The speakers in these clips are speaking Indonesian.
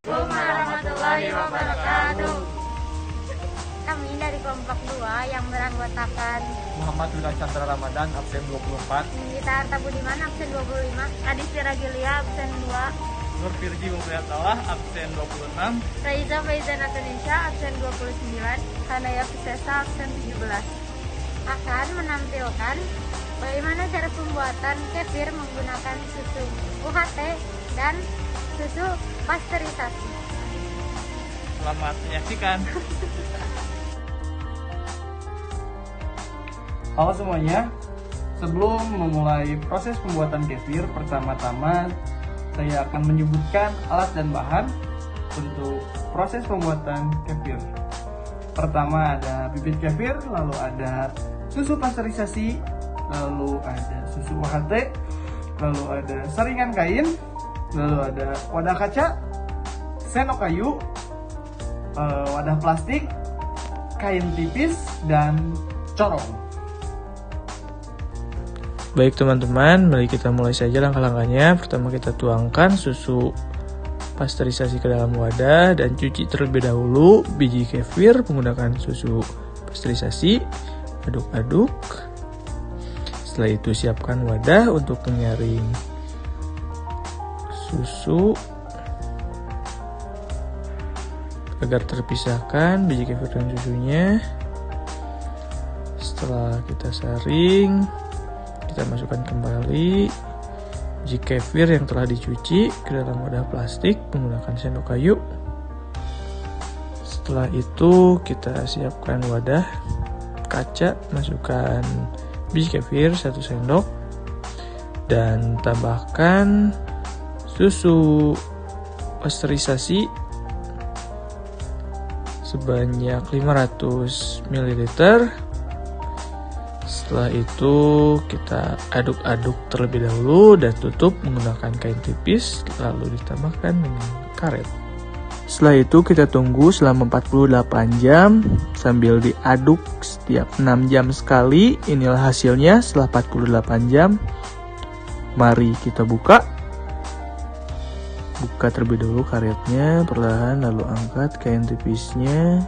warahmatullahi wabarakatuh. Kami dari kelompok 2 yang beranggotakan Muhammad Wila Chandra Ramadan, absen 24. Gita Arta Budiman, absen 25. Aditya Ragilia, absen 2. Nur Firji Mupriatawah, absen 26. Raiza Faizan Indonesia, absen 29. Hanaya Pisesa, absen 17. Akan menampilkan bagaimana cara pembuatan kefir menggunakan susu UHT dan susu pasteurisasi. Selamat menyaksikan. Halo semuanya, sebelum memulai proses pembuatan kefir, pertama-tama saya akan menyebutkan alat dan bahan untuk proses pembuatan kefir. Pertama ada bibit kefir, lalu ada susu pasteurisasi, lalu ada susu UHT, lalu ada saringan kain, lalu ada wadah kaca, sendok kayu, wadah plastik, kain tipis, dan corong. Baik teman-teman, mari kita mulai saja langkah-langkahnya. Pertama kita tuangkan susu pasteurisasi ke dalam wadah dan cuci terlebih dahulu biji kefir menggunakan susu pasteurisasi. Aduk-aduk. Setelah itu siapkan wadah untuk menyaring susu agar terpisahkan biji kefir dan susunya. Setelah kita saring, kita masukkan kembali biji kefir yang telah dicuci ke dalam wadah plastik menggunakan sendok kayu. Setelah itu kita siapkan wadah kaca, masukkan biji kefir 1 sendok dan tambahkan susu pasteurisasi sebanyak 500 ml. Setelah itu kita aduk-aduk terlebih dahulu dan tutup menggunakan kain tipis, lalu ditambahkan dengan karet. Setelah itu kita tunggu selama 48 jam sambil diaduk setiap 6 jam sekali. Inilah hasilnya setelah 48 jam. Mari kita buka. Buka terlebih dahulu karetnya perlahan, lalu angkat kain tipisnya.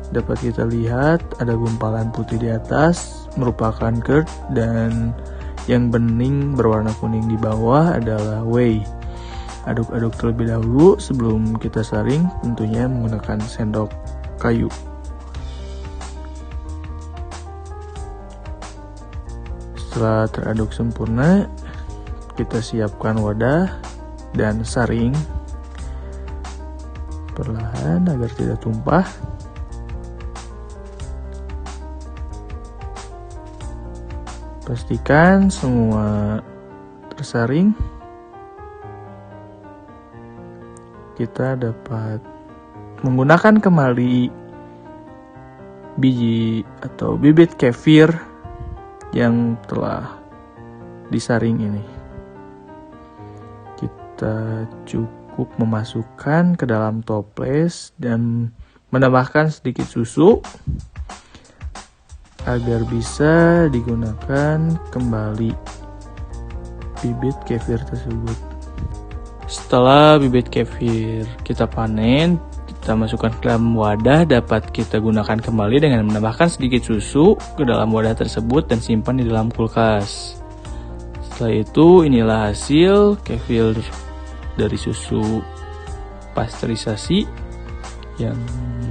Dapat kita lihat ada gumpalan putih di atas, merupakan curd, dan yang bening berwarna kuning di bawah adalah whey. Aduk-aduk terlebih dahulu sebelum kita saring, tentunya menggunakan sendok kayu. Setelah teraduk sempurna, kita siapkan wadah dan saring perlahan agar tidak tumpah. Pastikan semua tersaring. Kita dapat menggunakan kembali biji atau bibit kefir yang telah disaring ini. Kita cukup memasukkan ke dalam toples dan menambahkan sedikit susu agar bisa digunakan kembali bibit kefir tersebut. Setelah bibit kefir kita panen, kita masukkan ke dalam wadah, dapat kita gunakan kembali dengan menambahkan sedikit susu ke dalam wadah tersebut dan simpan di dalam kulkas. Setelah itu inilah hasil kefir dari susu pasteurisasi yang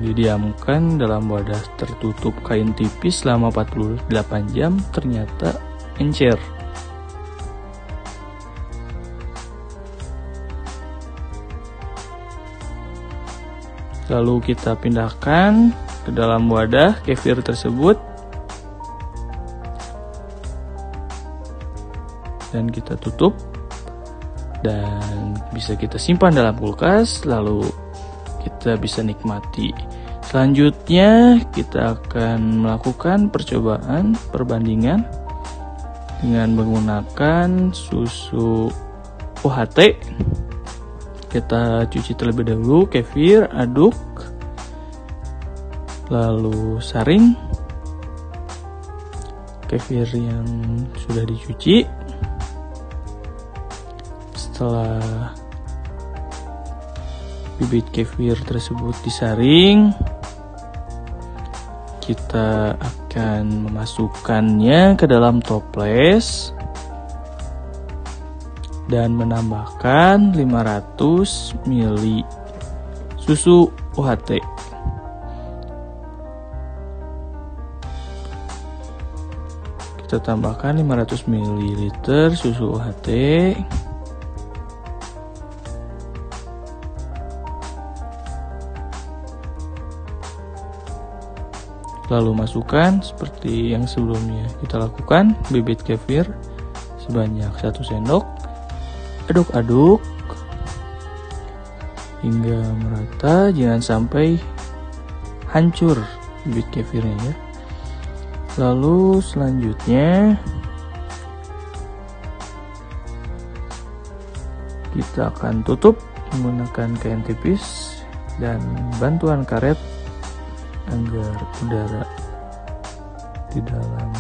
didiamkan dalam wadah tertutup kain tipis selama 48 jam. Ternyata encer. Lalu kita pindahkan ke dalam wadah kefir tersebut dan kita tutup dan bisa kita simpan dalam kulkas, lalu kita bisa nikmati. Selanjutnya kita akan melakukan percobaan perbandingan dengan menggunakan susu UHT. Kita cuci terlebih dahulu kefir, aduk, lalu saring kefir yang sudah dicuci. Setelah bibit kefir tersebut disaring, kita akan memasukkannya ke dalam toples dan menambahkan 500 ml susu UHT. Kita tambahkan 500 ml susu UHT. Lalu masukkan seperti yang sebelumnya kita lakukan, bibit kefir sebanyak 1 sendok. Aduk-aduk hingga merata, jangan sampai hancur bibit kefirnya ya. Lalu selanjutnya kita akan tutup menggunakan kain tipis dan bantuan karet agar udara di dalam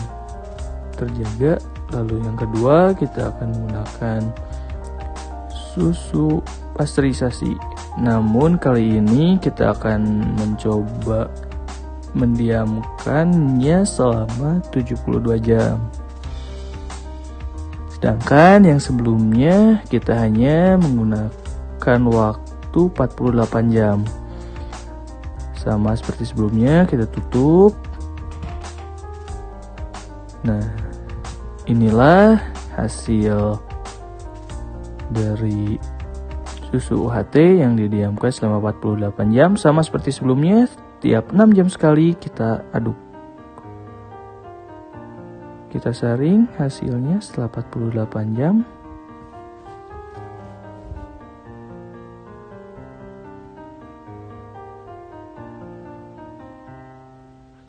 terjaga. Lalu yang kedua, kita akan menggunakan susu pasteurisasi. Namun kali ini kita akan mencoba mendiamkannya selama 72 jam. Sedangkan yang sebelumnya kita hanya menggunakan waktu 48 jam. Sama seperti sebelumnya, kita tutup. Nah, inilah hasil dari susu UHT yang didiamkan selama 48 jam. Sama seperti sebelumnya, tiap 6 jam sekali kita aduk. Kita saring hasilnya setelah 48 jam.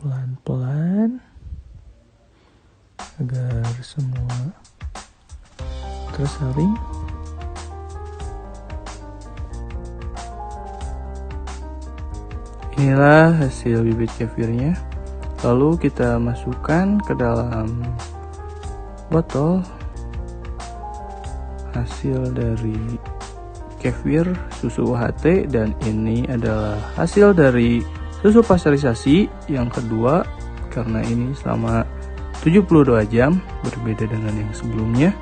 Pelan-pelan agar semua tersaring. Inilah hasil bibit kefirnya. Lalu kita masukkan ke dalam botol hasil dari kefir susu UHT, dan ini adalah hasil dari susu pasteurisasi yang kedua, karena ini selama 72 jam, berbeda dengan yang sebelumnya.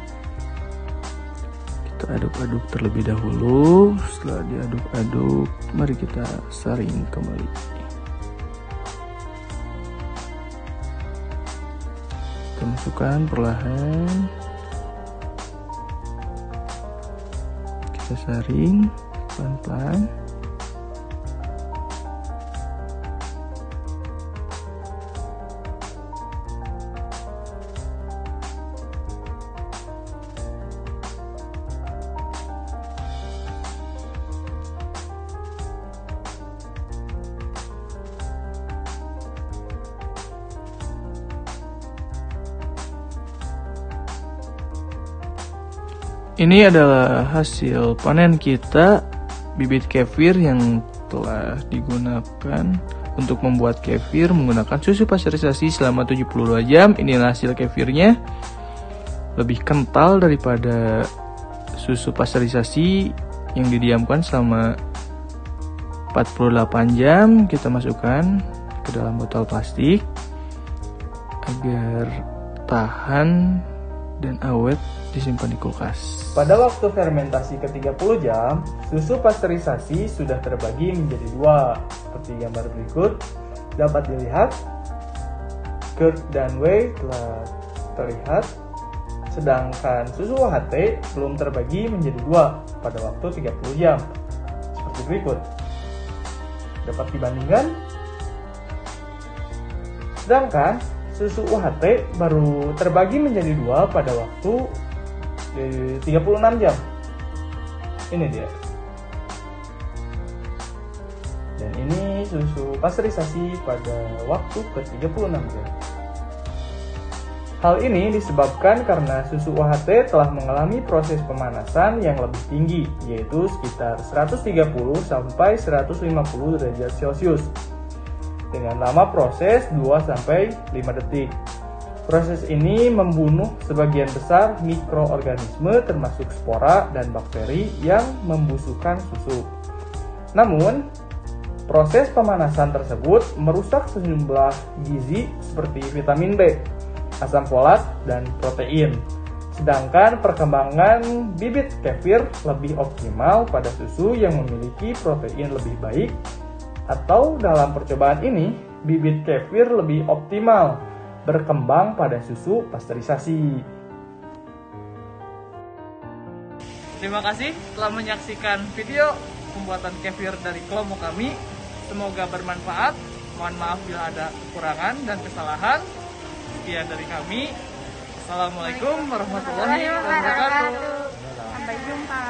Kita aduk-aduk terlebih dahulu. Setelah diaduk-aduk, mari kita saring kembali. Kita masukkan perlahan. Kita saring pelan-pelan. Ini adalah hasil panen kita, bibit kefir yang telah digunakan untuk membuat kefir menggunakan susu pasteurisasi selama 72 jam. Inilah hasil kefirnya, lebih kental daripada susu pasteurisasi yang didiamkan selama 48 jam. Kita masukkan ke dalam botol plastik agar tahan dan awet disimpan di kulkas. Pada waktu fermentasi ke 30 jam, susu pasteurisasi sudah terbagi menjadi 2. Seperti gambar berikut dapat dilihat, curd dan whey telah terlihat, sedangkan susu UHT belum terbagi menjadi 2 pada waktu 30 jam. Seperti berikut. Dapat dibandingkan. Sedangkan susu UHT baru terbagi menjadi 2 pada waktu 36 jam. Ini dia. Dan ini susu pasteurisasi pada waktu ke 36 jam. Hal ini disebabkan karena susu UHT telah mengalami proses pemanasan yang lebih tinggi, yaitu sekitar 130 sampai 150 derajat Celcius. Dengan lama proses 2-5 detik. Proses ini membunuh sebagian besar mikroorganisme termasuk spora dan bakteri yang membusukkan susu. Namun, proses pemanasan tersebut merusak sejumlah gizi seperti vitamin B, asam folat, dan protein. Sedangkan perkembangan bibit kefir lebih optimal pada susu yang memiliki protein lebih baik, atau dalam percobaan ini, bibit kefir lebih optimal berkembang pada susu pasteurisasi. Terima kasih telah menyaksikan video pembuatan kefir dari kelompok kami. Semoga bermanfaat. Mohon maaf bila ada kekurangan dan kesalahan. Sekian dari kami. Assalamualaikum warahmatullahi wabarakatuh. Sampai jumpa.